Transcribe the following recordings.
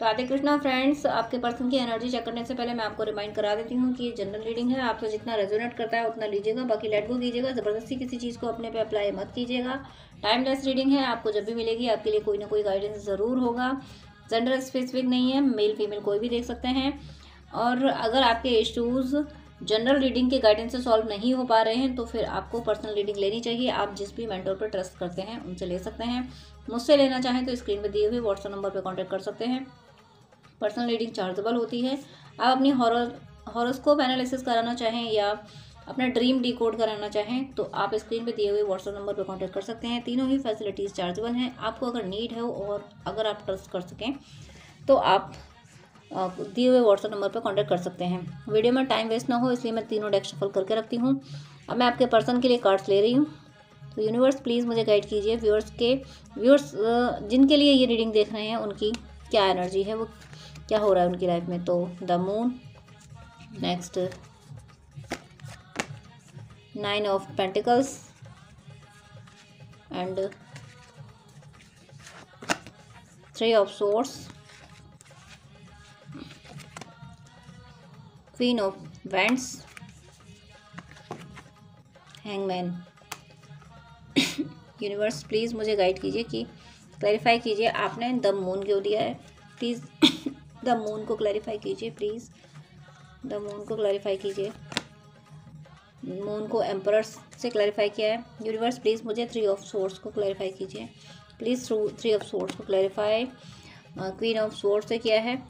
Radhe Krishna friends, आपके person की energy check करने से पहले मैं आपको रिमाइंड करा देती हूँ कि ये जनरल रीडिंग है। आपसे जितना रेजोनेट करता है उतना लीजिएगा, बाकी लेट गो कीजिएगा। ज़बरदस्ती किसी चीज़ को अपने पे अप्लाई मत कीजिएगा। टाइमलेस रीडिंग है, आपको जब भी मिलेगी आपके लिए कोई ना कोई गाइडेंस ज़रूर होगा। जेंडर स्पेसिफिक नहीं है, मेल फीमेल कोई भी देख सकते हैं। और अगर आपके इश्यूज़ जनरल रीडिंग के गाइडेंस से सॉल्व नहीं हो पा रहे हैं तो फिर आपको पर्सनल रीडिंग लेनी चाहिए। आप जिस भी मेंटर पर ट्रस्ट करते हैं उनसे ले सकते हैं। मुझसे लेना चाहें तो स्क्रीन पर दिए हुए व्हाट्सएप नंबर पर कॉन्टैक्ट कर सकते हैं। पर्सनल रीडिंग चार्जेबल होती है। आप अपनी हॉरोस्कोप एनालिसिस कराना चाहें या अपना ड्रीम डिकोड कराना चाहें तो आप स्क्रीन पे दिए हुए व्हाट्सएप नंबर पर कांटेक्ट कर सकते हैं। तीनों ही फैसिलिटीज़ चार्जेबल हैं। आपको अगर नीड है और अगर आप ट्रस्ट कर सकें तो आप दिए हुए व्हाट्सएप नंबर पर कांटेक्ट कर सकते हैं। वीडियो में टाइम वेस्ट ना हो इसलिए मैं तीनों डेक शफल करके रखती हूँ। अब मैं आपके पर्सन के लिए कार्ड्स ले रही हूँ। तो यूनिवर्स प्लीज़ मुझे गाइड कीजिए। व्यूअर्स जिनके लिए ये रीडिंग देख रहे हैं उनकी क्या एनर्जी है, वो क्या हो रहा है उनकी लाइफ में। तो the moon, next 9 of pentacles and 3 of swords, queen of wands, hangman. Universe please मुझे गाइड कीजिए कि क्लैरिफाई कीजिए आपने द मून क्यों दिया है। प्लीज़ द मून को क्लैरिफाई कीजिए, प्लीज़ द मून को क्लैरिफाई कीजिए। मून को एम्परर से क्लैरिफाई किया है। यूनिवर्स प्लीज़ मुझे 3 ऑफ सोर्ड्स को क्लैरिफाई कीजिए, प्लीज़ 3 ऑफ सोर्ड्स को क्लैरिफाई क्वीन ऑफ सोर्ड्स से किया है।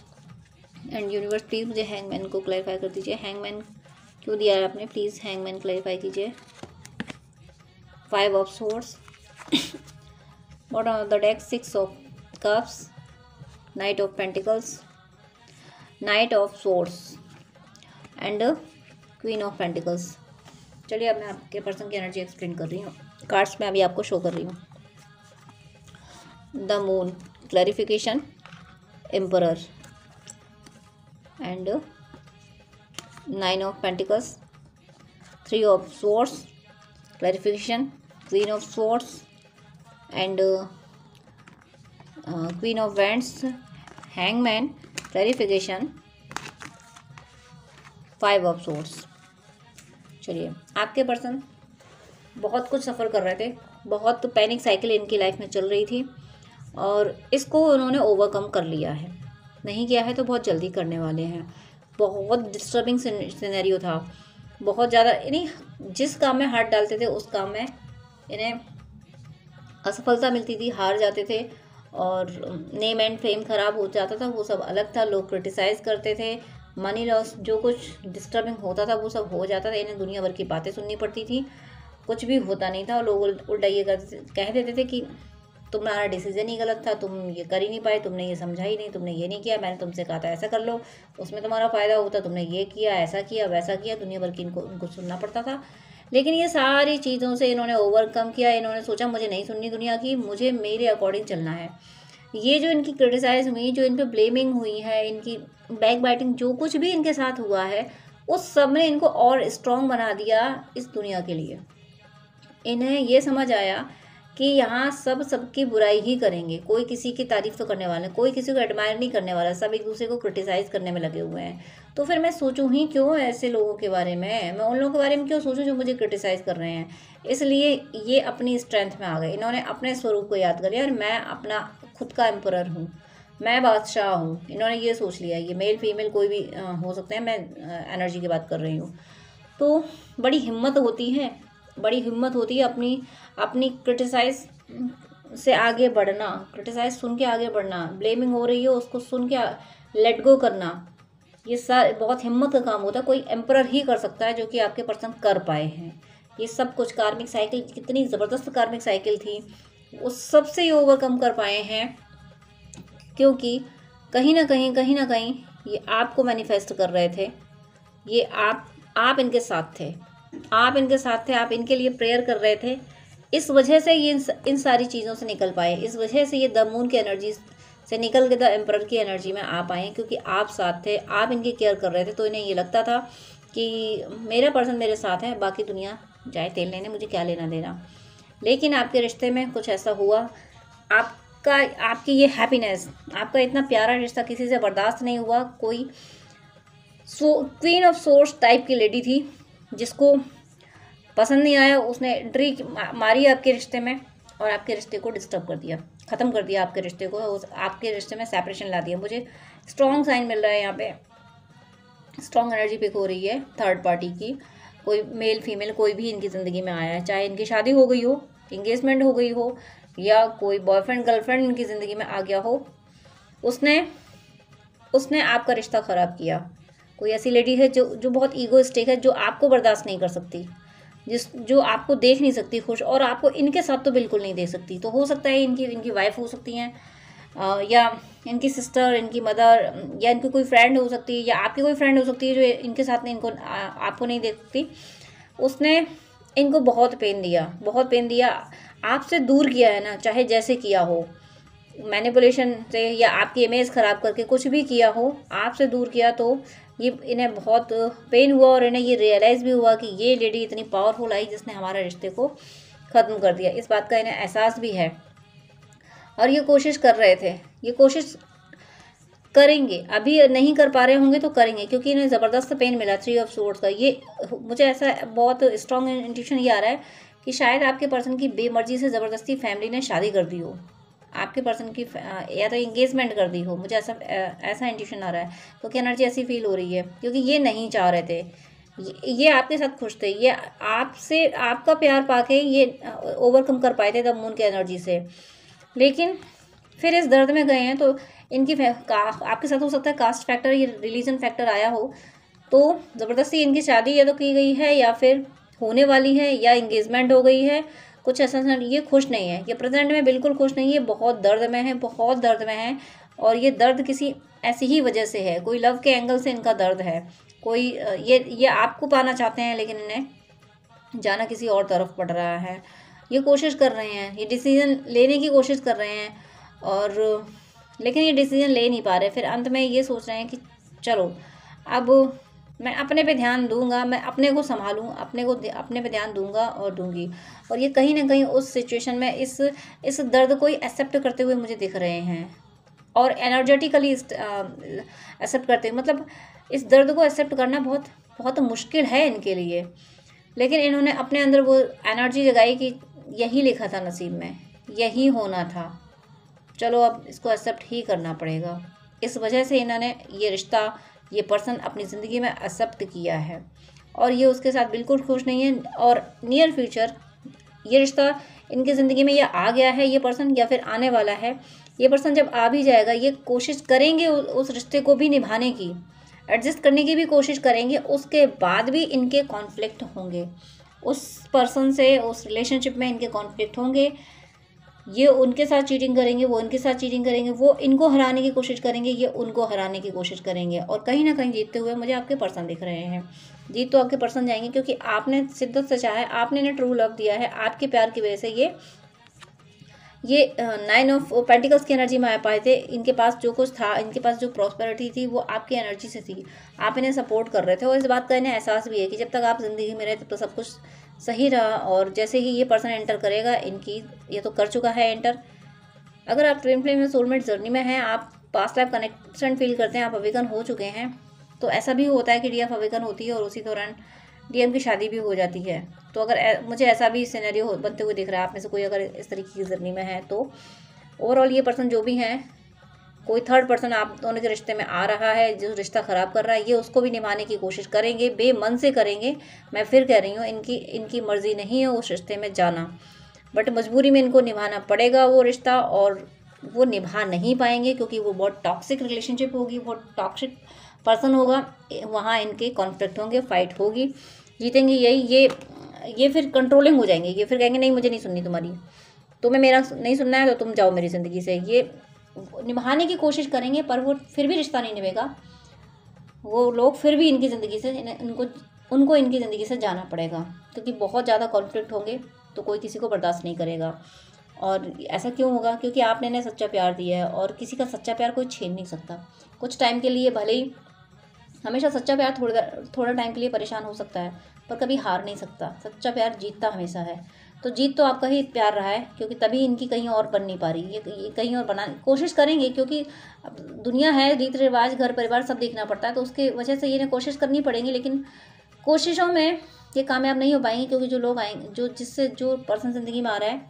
एंड यूनिवर्स प्लीज़ मुझे हैंगमैन को क्लैरिफाई कर दीजिए। हैंगमैन क्यों दिया है आपने, प्लीज़ हैंगमैन क्लैरिफाई कीजिए। 5 of swords, bottom of the deck 6 of cups, night of pentacles, night of swords and queen of pentacles. चलिए अब मैं आपके पर्सन की एनर्जी एक्सप्लेन कर रही हूँ। कार्ड्स में अभी आपको शो कर रही हूँ। The moon clarification, emperor and 9 of pentacles, 3 of swords clarification, queen of swords and queen of wands, hangman clarification, 5 of swords. चलिए, आपके पर्सन बहुत कुछ सफ़र कर रहे थे, बहुत पैनिक साइकिल इनकी लाइफ में चल रही थी और इसको उन्होंने ओवरकम कर लिया है। नहीं किया है तो बहुत जल्दी करने वाले हैं। बहुत डिस्टर्बिंग सिनेरियो था, बहुत ज़्यादा। इन्हें जिस काम में हाथ डालते थे उस काम में इन्हें असफलता मिलती थी, हार जाते थे और नेम एंड फेम ख़राब हो जाता था, वो सब अलग था। लोग क्रिटिसाइज़ करते थे, मनी लॉस, जो कुछ डिस्टर्बिंग होता था वो सब हो जाता था। इन्हें दुनिया भर की बातें सुननी पड़ती थी, कुछ भी होता नहीं था। लोग उल्टा ये कह देते थे कि तुम्हारा डिसीजन ही गलत था, तुम ये कर ही नहीं पाए, तुमने ये समझा ही नहीं, तुमने ये नहीं किया, मैंने तुमसे कहा था ऐसा कर लो, उसमें तुम्हारा फ़ायदा होता, तुमने ये किया, ऐसा किया, वैसा किया। दुनिया भर की उनको सुनना पड़ता था। लेकिन ये सारी चीज़ों से इन्होंने ओवरकम किया। इन्होंने सोचा मुझे नहीं सुननी दुनिया की, मुझे मेरे अकॉर्डिंग चलना है। ये जो इनकी क्रिटिसाइज हुई, जो इन पर ब्लेमिंग हुई है, इनकी बैक बाइटिंग, जो कुछ भी इनके साथ हुआ है उस सब ने इनको और स्ट्रॉन्ग बना दिया इस दुनिया के लिए। इन्हें ये समझ आया कि यहाँ सब सबकी बुराई ही करेंगे, कोई किसी की तारीफ़ तो करने वाला है, कोई किसी को एडमायर नहीं करने वाला, सब एक दूसरे को क्रिटिसाइज़ करने में लगे हुए हैं। तो फिर मैं सोचूं ही क्यों ऐसे लोगों के बारे में, मैं उन लोगों के बारे में क्यों सोचूं जो मुझे क्रिटिसाइज़ कर रहे हैं। इसलिए ये अपनी स्ट्रेंथ में आ गए, इन्होंने अपने स्वरूप को याद कर लिया और मैं अपना खुद का एम्परर हूँ, मैं बादशाह हूँ। इन्होंने ये सोच लिया। ये मेल फीमेल कोई भी हो सकते हैं, मैं एनर्जी की बात कर रही हूँ। तो बड़ी हिम्मत होती है, बड़ी हिम्मत होती है अपनी क्रिटिसाइज से आगे बढ़ना, क्रिटिसाइज सुन के आगे बढ़ना, ब्लेमिंग हो रही है उसको सुन के लेट गो करना। ये बहुत हिम्मत का काम होता है, कोई एम्परर ही कर सकता है, जो कि आपके पर्सन कर पाए हैं। ये सब कुछ कार्मिक साइकिल, कितनी ज़बरदस्त कार्मिक साइकिल थी, उस सब से ये ओवरकम कर पाए हैं। क्योंकि कहीं ना कहीं ये आपको मैनिफेस्ट कर रहे थे। ये आप इनके साथ थे, आप इनके साथ थे, आप इनके लिए प्रेयर कर रहे थे। इस वजह से ये इन सारी चीज़ों से निकल पाए, इस वजह से ये द मून की एनर्जी से निकल के द एम्परर की एनर्जी में आ पाए, क्योंकि आप साथ थे, आप इनकी केयर कर रहे थे। तो इन्हें ये लगता था कि मेरा पर्सन मेरे साथ है, बाकी दुनिया जाए तेल लेने, मुझे क्या लेना देना। लेकिन आपके रिश्ते में कुछ ऐसा हुआ, आप आपका आपकी ये हैप्पीनेस, आपका इतना प्यारा रिश्ता किसी से बर्दाश्त नहीं हुआ। कोई क्वीन ऑफ सोर्स टाइप की लेडी थी जिसको पसंद नहीं आया, उसने एंट्री मारी आपके रिश्ते में और आपके रिश्ते को डिस्टर्ब कर दिया, ख़त्म कर दिया आपके रिश्ते को, आपके रिश्ते में सेपरेशन ला दिया। मुझे स्ट्रॉन्ग साइन मिल रहा है यहाँ पे, स्ट्रॉन्ग एनर्जी पिक हो रही है थर्ड पार्टी की। कोई मेल फीमेल कोई भी इनकी ज़िंदगी में आया है, चाहे इनकी शादी हो गई हो, इंगेजमेंट हो गई हो, या कोई बॉयफ्रेंड गर्लफ्रेंड इनकी ज़िंदगी में आ गया हो, उसने आपका रिश्ता ख़राब किया। कोई ऐसी लेडी है जो बहुत ईगोइस्टिक है, जो आपको बर्दाश्त नहीं कर सकती, जो आपको देख नहीं सकती खुश, और आपको इनके साथ तो बिल्कुल नहीं दे सकती। तो हो सकता है इनकी वाइफ हो सकती हैं, या इनकी सिस्टर, इनकी मदर, या इनकी कोई फ्रेंड हो सकती है, या आपकी कोई फ्रेंड हो सकती है जो इनके साथ नहीं, आपको नहीं देखती। उसने इनको बहुत पेन दिया, आपसे दूर किया है ना, चाहे जैसे किया हो, मैनिपुलेशन से या आपकी इमेज ख़राब करके कुछ भी किया हो, आपसे दूर किया, तो ये इन्हें बहुत पेन हुआ और इन्हें ये रियलाइज़ भी हुआ कि ये लेडी इतनी पावरफुल आई जिसने हमारे रिश्ते को ख़त्म कर दिया। इस बात का इन्हें एहसास भी है और ये कोशिश कर रहे थे, ये कोशिश करेंगे, अभी नहीं कर पा रहे होंगे तो करेंगे, क्योंकि इन्हें ज़बरदस्त पेन मिला 3 ऑफ सोर्ड्स का। ये मुझे ऐसा बहुत स्ट्रॉन्ग इंट्यूशन ये आ रहा है कि शायद आपके पर्सन की बेमर्जी से ज़बरदस्ती फैमिली ने शादी कर दी हो, आपके पर्सन की या तो इंगेजमेंट कर दी हो। मुझे ऐसा इंट्यूशन आ रहा है, क्योंकि एनर्जी ऐसी फील हो रही है, क्योंकि ये नहीं चाह रहे थे, ये आपके साथ खुश थे, ये आपसे आपका प्यार पाके ये ओवरकम कर पाए थे द मून के एनर्जी से। लेकिन फिर इस दर्द में गए हैं तो इनकी आपके साथ हो सकता है कास्ट फैक्टर या रिलीजन फैक्टर आया हो, तो ज़बरदस्ती इनकी शादी या तो की गई है या फिर होने वाली है या इंगेजमेंट हो गई है, कुछ ऐसा। ये खुश नहीं है, ये प्रेजेंट में बिल्कुल खुश नहीं है, बहुत दर्द में है, बहुत दर्द में है। और ये दर्द किसी ऐसी ही वजह से है, कोई लव के एंगल से इनका दर्द है, कोई ये आपको पाना चाहते हैं लेकिन इन्हें जाना किसी और तरफ पड़ रहा है। ये कोशिश कर रहे हैं, ये डिसीजन लेने की कोशिश कर रहे हैं, और लेकिन ये डिसीजन ले नहीं पा रहे। फिर अंत में ये सोच रहे हैं कि चलो अब मैं अपने पे ध्यान दूंगा, मैं अपने को संभालूं, अपने पे ध्यान दूंगा और दूंगी। और ये कहीं ना कहीं उस सिचुएशन में इस दर्द को एक्सेप्ट करते हुए मुझे दिख रहे हैं, और एनर्जेटिकली एक्सेप्ट करते, मतलब इस दर्द को एक्सेप्ट करना बहुत बहुत मुश्किल है इनके लिए। लेकिन इन्होंने अपने अंदर वो एनर्जी जगाई कि यही लिखा था नसीब में, यही होना था, चलो अब इसको एक्सेप्ट ही करना पड़ेगा। इस वजह से इन्होंने ये रिश्ता, ये पर्सन अपनी ज़िंदगी में एक्सेप्ट किया है, और ये उसके साथ बिल्कुल खुश नहीं है। और नियर फ्यूचर ये रिश्ता इनकी ज़िंदगी में ये आ गया है, ये पर्सन, या फिर आने वाला है। ये पर्सन जब आ भी जाएगा, ये कोशिश करेंगे उस रिश्ते को भी निभाने की, एडजस्ट करने की भी कोशिश करेंगे, उसके बाद भी इनके कॉन्फ्लिक्ट होंगे, उस पर्सन से, उस रिलेशनशिप में इनके कॉन्फ्लिक्ट होंगे। ये उनके साथ चीटिंग करेंगे, वो इनके साथ चीटिंग करेंगे, वो इनको हराने की कोशिश करेंगे, ये उनको हराने की कोशिश करेंगे, और कहीं ना कहीं जीतते हुए मुझे आपके पर्सन दिख रहे हैं। जीत तो आपके पर्सन जाएंगे, क्योंकि आपने शिद्दत से चाहा है, आपने इन्हें ट्रू लव दिया है, आपके प्यार की वजह से ये 9 ऑफ पेंटिकल्स की एनर्जी में आ पाए थे। इनके पास जो कुछ था, इनके पास जो प्रॉस्पेरिटी थी, वो आपकी एनर्जी से थी, आप इन्हें सपोर्ट कर रहे थे। और इस बात का इन्हें एहसास भी है कि जब तक आप ज़िंदगी में रहे तब तक सब कुछ सही रहा, और जैसे ही ये पर्सन एंटर करेगा, इनकी ये तो कर चुका है एंटर। अगर आप ट्विन फ्लेम में सोलमेट जर्नी में हैं, आप पास्ट लाइफ कनेक्शन फील करते हैं, आप अवेकन हो चुके हैं, तो ऐसा भी होता है कि डीएफ अवेकन होती है और उसी दौरान डीएम की शादी भी हो जाती है। तो अगर मुझे ऐसा भी सिनेरियो बनते हुए दिख रहा है, आप में से कोई अगर इस तरीके की जर्नी में है, तो ओवरऑल ये पर्सन जो भी हैं, कोई थर्ड पर्सन आप दोनों के रिश्ते में आ रहा है, जो रिश्ता ख़राब कर रहा है, ये उसको भी निभाने की कोशिश करेंगे, बेमन से करेंगे। मैं फिर कह रही हूँ, इनकी मर्ज़ी नहीं है उस रिश्ते में जाना, बट मजबूरी में इनको निभाना पड़ेगा वो रिश्ता, और वो निभा नहीं पाएंगे क्योंकि वो बहुत टॉक्सिक रिलेशनशिप होगी, बहुत टॉक्सिक पर्सन होगा, वहाँ इनके कॉन्फ्लिक्ट होंगे, फाइट होगी, जीतेंगे ये फिर कंट्रोलिंग हो जाएंगे। ये फिर कहेंगे नहीं, मुझे नहीं सुननी तुम्हारी, तुम्हें मेरा नहीं सुनना है तो तुम जाओ मेरी ज़िंदगी से। ये निभाने की कोशिश करेंगे, पर वो फिर भी रिश्ता नहीं निभेगा, वो लोग फिर भी इनकी ज़िंदगी से उनको इनकी ज़िंदगी से जाना पड़ेगा, क्योंकि बहुत ज़्यादा कॉन्फ्लिक्ट होंगे, तो कोई किसी को बर्दाश्त नहीं करेगा। और ऐसा क्यों होगा? क्योंकि आपने इन्हें सच्चा प्यार दिया है, और किसी का सच्चा प्यार कोई छीन नहीं सकता। कुछ टाइम के लिए भले ही, हमेशा सच्चा प्यार थोड़ा टाइम के लिए परेशान हो सकता है, पर कभी हार नहीं सकता। सच्चा प्यार जीतता हमेशा है। तो जीत तो आपका ही प्यार रहा है, क्योंकि तभी इनकी कहीं और बन नहीं पा रही, ये कहीं और बना कोशिश करेंगे, क्योंकि अब दुनिया है, रीत रिवाज, घर परिवार सब देखना पड़ता है, तो उसके वजह से ये कोशिश करनी पड़ेगी, लेकिन कोशिशों में ये कामयाब नहीं हो पाएंगे, क्योंकि जो लोग आएंगे, जो पर्सन ज़िंदगी में आ रहा है,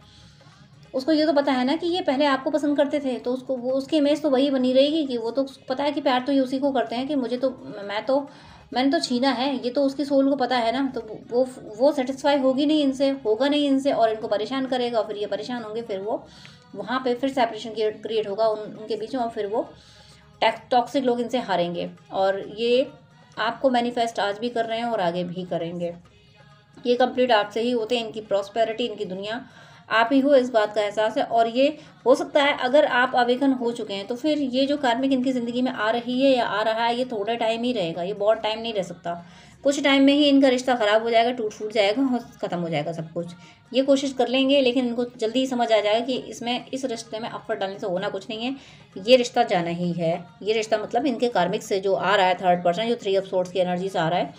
उसको ये तो पता है ना कि ये पहले आपको पसंद करते थे, तो उसको वो उसकी इमेज तो वही बनी रहेगी कि वो तो पता है कि प्यार तो ये उसी को करते हैं, कि मैंने तो छीना है, ये तो उसकी सोल को पता है ना, तो वो सेटिस्फाई होगी नहीं इनसे, होगा नहीं इनसे, और इनको परेशान करेगा, फिर ये परेशान होंगे, फिर वो वहाँ पे फिर सेपरेशन क्रिएट होगा उनके बीच में, और फिर वो टॉक्सिक लोग इनसे हारेंगे। और ये आपको मैनिफेस्ट आज भी कर रहे हैं और आगे भी करेंगे। ये कंप्लीट आपसे ही होते हैं, इनकी प्रॉस्पेरिटी, इनकी दुनिया आप ही हो, इस बात का एहसास है। और ये हो सकता है अगर आप अवेकन हो चुके हैं तो फिर ये जो कार्मिक इनकी ज़िंदगी में आ रही है या आ रहा है, ये थोड़ा टाइम ही रहेगा, ये बहुत टाइम नहीं रह सकता। कुछ टाइम में ही इनका रिश्ता ख़राब हो जाएगा, टूट फूट जाएगा और ख़त्म हो जाएगा सब कुछ। ये कोशिश कर लेंगे, लेकिन इनको जल्दी ही समझ आ जाएगा कि इस रिश्ते में एफर्ट डालने से होना कुछ नहीं है, ये रिश्ता जाना ही है। ये रिश्ता मतलब इनके कार्मिक से जो आ रहा है, थर्ड पर्सन जो 3 ऑफ सोर्ड्स की एनर्जी से आ रहा है,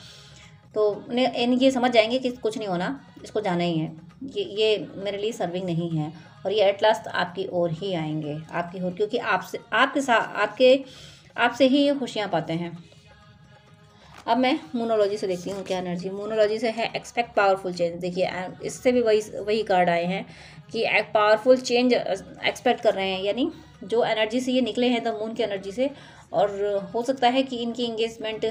तो ये समझ जाएंगे कि कुछ नहीं होना, इसको जाना ही है, ये मेरे लिए सर्विंग नहीं है, और ये एट लास्ट आपकी ओर ही आएंगे, आपकी ओर, क्योंकि आपसे ही ये खुशियाँ पाते हैं। अब मैं मोनोलॉजी से देखती हूँ क्या एनर्जी। मोनोलॉजी से है एक्सपेक्ट पावरफुल चेंज। देखिए इससे भी वही कार्ड आए हैं कि एक पावरफुल चेंज एक्सपेक्ट कर रहे हैं, यानी जो एनर्जी से ये निकले हैं द मून की एनर्जी से, और हो सकता है कि इनकी इंगेजमेंट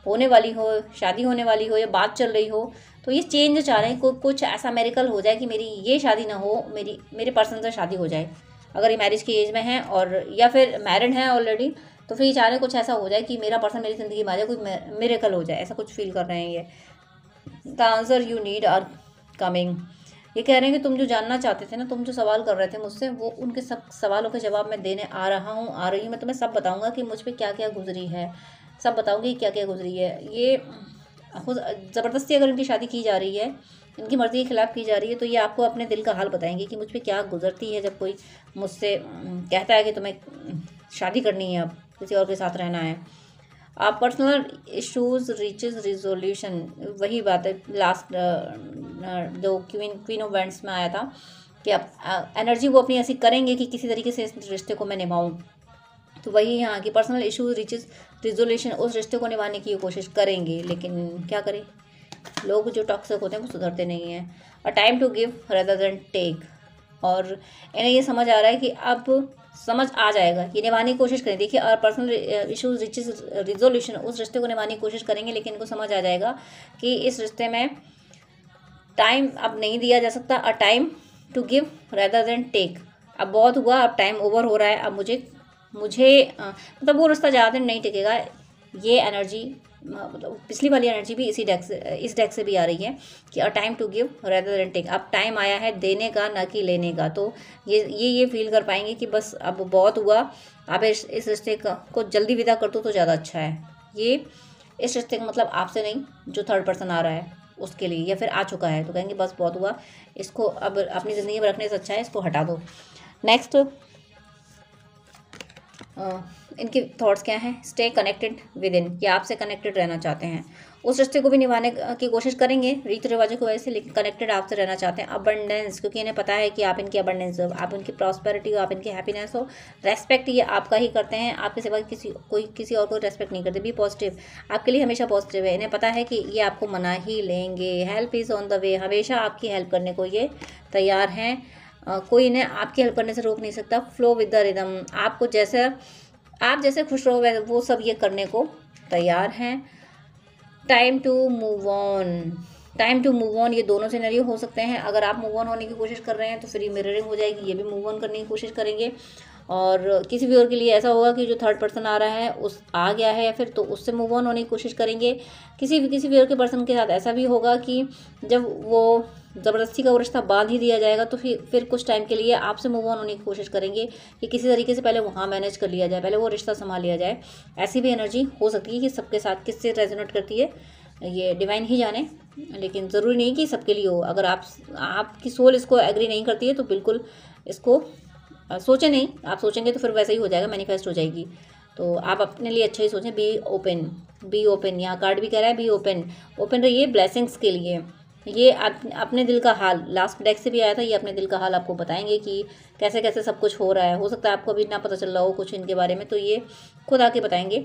होने वाली हो, शादी होने वाली हो, या बात चल रही हो, तो ये चेंज चाह रहे हैं, कुछ ऐसा मेरिकल हो जाए कि मेरी ये शादी ना हो, मेरे पर्सन से शादी हो जाए, अगर ये मैरिज की एज में है, और या फिर मैरिड है ऑलरेडी, तो फिर ये चाह रहे हैं कुछ ऐसा हो जाए कि मेरा पर्सन मेरी ज़िंदगी में आ जाए, कोई मेरिकल हो जाए, ऐसा कुछ फील कर रहे हैं ये। The answer you need are coming. ये कह रहे हैं कि तुम जो जानना चाहते थे ना, तुम जो सवाल कर रहे थे मुझसे, वो उनके सब सवालों के जवाब मैं देने आ रही हूँ। मैं तुम्हें सब बताऊँगा कि मुझ पर क्या क्या गुजरी है, सब बताऊँगी क्या क्या गुजरी है। ये ज़बरदस्ती अगर इनकी शादी की जा रही है, इनकी मर्ज़ी के खिलाफ़ की जा रही है, तो ये आपको अपने दिल का हाल बताएंगे कि मुझ पर क्या गुजरती है जब कोई मुझसे कहता है कि तुम्हें शादी करनी है, अब किसी और के साथ रहना है। आप पर्सनल इश्यूज़ रीचेज रिजोल्यूशन, वही बात है लास्ट जो क्वीन ऑफ वैंड्स में आया था कि आप एनर्जी वो अपनी ऐसी करेंगे कि किसी तरीके से इस रिश्ते को मैं निभाऊँ। तो वही यहाँ की पर्सनल इश्यूज रीचेज रिजोल्यूशन, उस रिश्ते को निभाने की कोशिश करेंगे, लेकिन क्या करें, लोग जो टॉक्सिक होते हैं वो सुधरते नहीं हैं। A time to give rather than take, और इन्हें ये समझ आ रहा है कि अब समझ आ जाएगा, ये निभाने की कोशिश करें। देखिए और पर्सनल इश्यूज रीचेज रिजोल्यूशन, उस रिश्ते को निभाने की कोशिश करेंगे, लेकिन इनको समझ आ जाएगा कि इस रिश्ते में टाइम अब नहीं दिया जा सकता। A time to give rather than take, अब बहुत हुआ, अब टाइम ओवर हो रहा है, अब मुझे मतलब वो रिश्ता ज़्यादा दिन नहीं टिकेगा। ये एनर्जी मतलब पिछली वाली एनर्जी भी इस डेक से भी आ रही है कि a time to give rather than take, अब टाइम आया है देने का ना कि लेने का। तो ये फील कर पाएंगे कि बस अब बहुत हुआ, अब इस रिश्ते को जल्दी विदा कर दो तो ज़्यादा अच्छा है। ये इस रिश्ते का मतलब आपसे नहीं, जो थर्ड पर्सन आ रहा है उसके लिए, या फिर आ चुका है, तो कहेंगे बस बहुत हुआ, इसको अब अपनी ज़िंदगी में रखने से अच्छा है इसको हटा दो। नेक्स्ट इनके थॉट्स क्या हैं, स्टे कनेक्टेड विद इन, ये आपसे कनेक्टेड रहना चाहते हैं, उस रिश्ते को भी निभाने की कोशिश करेंगे रीति रिवाजों की वजह से, लेकिन कनेक्टेड आपसे रहना चाहते हैं। अबंडेंस, क्योंकि इन्हें पता है कि आप इनकी अबंडेंस हो, आप इनकी प्रॉस्पेरिटी हो, आप इनकी हैप्पीनेस हो। रेस्पेक्ट ये आपका ही करते हैं, आपके सिवा किसी और को रेस्पेक्ट नहीं करते। बी पॉजिटिव, आपके लिए हमेशा पॉजिटिव है, इन्हें पता है कि ये आपको मना ही लेंगे। Help is on the way, हमेशा आपकी हेल्प करने को ये तैयार हैं, कोई इन्हें आपकी हेल्प करने से रोक नहीं सकता। फ्लो विद द रिदम, आप जैसे खुश रहो वो सब ये करने को तैयार हैं। टाइम टू मूव ऑन, ये दोनों सिनेरियो हो सकते हैं। अगर आप मूव ऑन होने की कोशिश कर रहे हैं तो फिर ये मिररिंग हो जाएगी, ये भी मूव ऑन करने की कोशिश करेंगे। और किसी भी और के लिए ऐसा होगा कि जो थर्ड पर्सन आ रहा है उस आ गया है या फिर, तो उससे मूव ऑन होने की कोशिश करेंगे। किसी भी और के पर्सन के साथ ऐसा भी होगा कि जब वो ज़बरदस्ती का वो रिश्ता बांध ही दिया जाएगा तो फिर कुछ टाइम के लिए आपसे मूव ऑन होने की कोशिश करेंगे कि किसी तरीके से पहले वहाँ मैनेज कर लिया जाए, पहले वो रिश्ता संभाल लिया जाए। ऐसी भी एनर्जी हो सकती है कि सबके साथ किससे रेजोनेट करती है ये डिवाइन ही जाने, लेकिन ज़रूरी नहीं कि सबके लिए हो। अगर आपकी सोल इसको एग्री नहीं करती है तो बिल्कुल इसको सोचें नहीं, आप सोचेंगे तो फिर वैसा ही हो जाएगा, मैनिफेस्ट हो जाएगी। तो आप अपने लिए अच्छा ही सोचें। बी ओपन, यहाँ कार्ड भी कह रहा है बी ओपन रहिए ब्लेसिंग्स के लिए। ये अपने दिल का हाल, लास्ट डेक से भी आया था, ये अपने दिल का हाल आपको बताएंगे कि कैसे कैसे सब कुछ हो रहा है। हो सकता है आपको अभी ना पता चल रहा हो कुछ इनके बारे में, तो ये खुद आके बताएंगे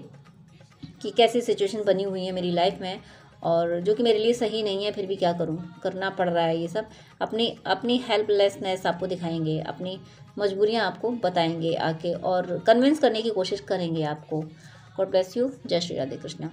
कि कैसी सिचुएशन बनी हुई है मेरी लाइफ में, और जो कि मेरे लिए सही नहीं है, फिर भी क्या करूं, करना पड़ रहा है ये सब। अपनी अपनी हेल्पलेसनेस आपको दिखाएंगे, अपनी मजबूरियां आपको बताएंगे आके, और कन्विंस करने की कोशिश करेंगे आपको। God bless you. जय श्री राधे कृष्णा।